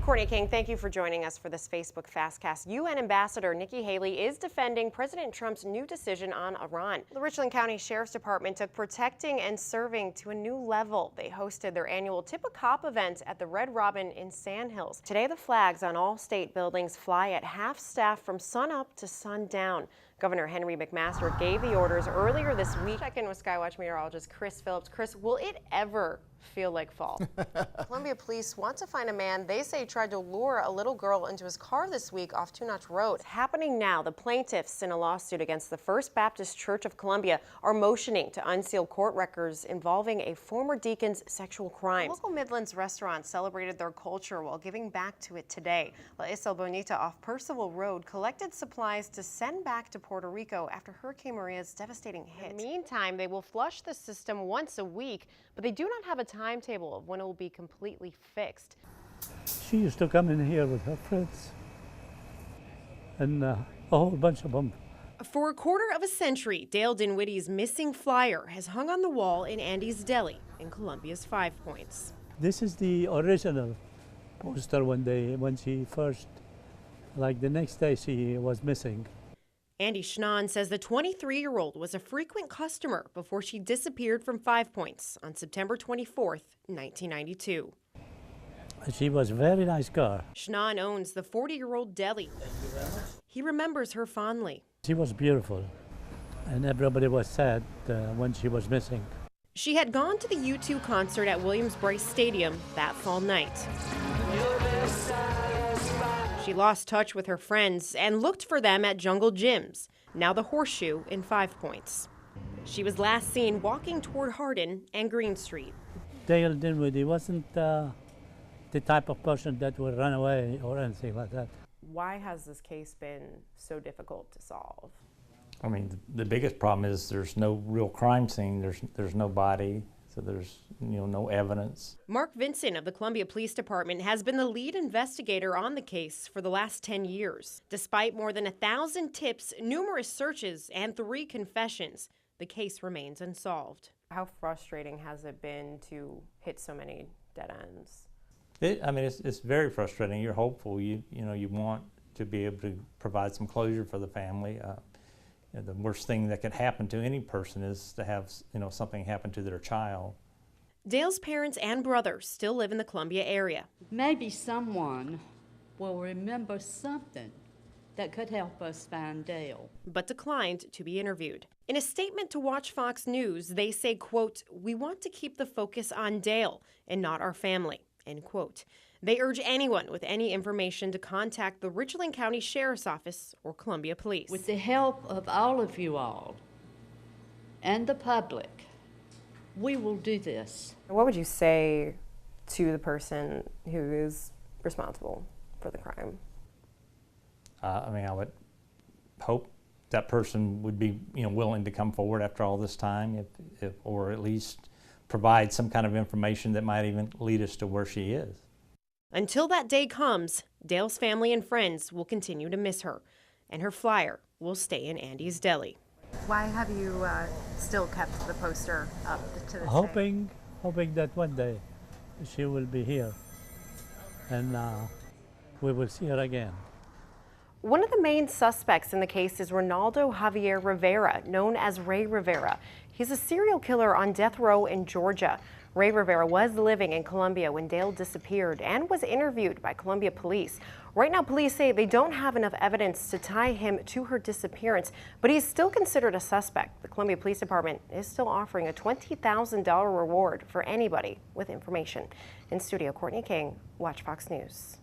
Courtney King, thank you for joining us for this Facebook Fastcast. UN Ambassador Nikki Haley is defending President Trump's new decision on Iran. The Richland County Sheriff's Department took protecting and serving to a new level. They hosted their annual Tip a Cop event at the Red Robin in Sandhills. Today, the flags on all state buildings fly at half staff from sunup to sundown. Governor Henry McMaster gave the orders earlier this week. Check in with Skywatch meteorologist Chris Phillips. Chris, will it ever feel like fall? Columbia police want to find a man they say tried to lure a little girl into his car this week off Two Notch Road. It's happening now. The plaintiffs in a lawsuit against the First Baptist Church of Columbia are motioning to unseal court records involving a former deacon's sexual crimes. Local Midlands restaurants celebrated their culture while giving back to it today. La Isla Bonita off Percival Road collected supplies to send back to Puerto Rico after Hurricane Maria's devastating hit. In the meantime, they will flush the system once a week, but they do not have a timetable of when it will be completely fixed. She used to come in here with her friends, and a whole bunch of them. For a quarter of a century, Dale Dinwiddie's missing flyer has hung on the wall in Andy's Deli in Columbia's 5 Points. This is the original poster when she first, like the next day she was missing. Andy Schnan says the 23-year-old was a frequent customer before she disappeared from 5 Points on September 24th, 1992. She was a very nice girl. Schnan owns the 40-year-old deli. He remembers her fondly. She was beautiful, and everybody was sad when she was missing. She had gone to the U2 concert at Williams-Brice Stadium that fall night. She lost touch with her friends and looked for them at Jungle Gyms, now the Horseshoe in 5 Points. She was last seen walking toward Hardin and Green Street. Dale Dinwiddie wasn't the type of person that would run away or anything like that. Why has this case been so difficult to solve? I mean, the biggest problem is there's no real crime scene. There's no body, so there's no evidence. Mark Vinson of the Columbia Police Department has been the lead investigator on the case for the last 10 years. Despite more than 1,000 tips, numerous searches, and 3 confessions, the case remains unsolved. How frustrating has it been to hit so many dead ends? It's very frustrating. You're hopeful. You want to be able to provide some closure for the family. The worst thing that could happen to any person is to have something happen to their child. Dale's parents and brother still live in the Columbia area. Maybe someone will remember something that could help us find Dale. But declined to be interviewed. In a statement to Watch Fox News, they say, quote, "We want to keep the focus on Dale and not our family," end quote. They urge anyone with any information to contact the Richland County Sheriff's Office or Columbia Police. With the help of all of you all and the public, we will do this. What would you say to the person who is responsible for the crime? I would hope that person would be willing to come forward after all this time, or at least provide some kind of information that might even lead us to where she is. Until that day comes, Dale's family and friends will continue to miss her, and her flyer will stay in Andy's Deli. Why have you still kept the poster up to this Hoping that one day she will be here, and we will see her again. One of the main suspects in the case is Ronaldo Javier Rivera, known as Ray Rivera. He's a serial killer on death row in Georgia. Ray Rivera was living in Columbia when Dale disappeared and was interviewed by Columbia police. Right now, police say they don't have enough evidence to tie him to her disappearance, but he's still considered a suspect. The Columbia Police Department is still offering a $20,000 reward for anybody with information. In studio, Courtney King, Watch Fox News.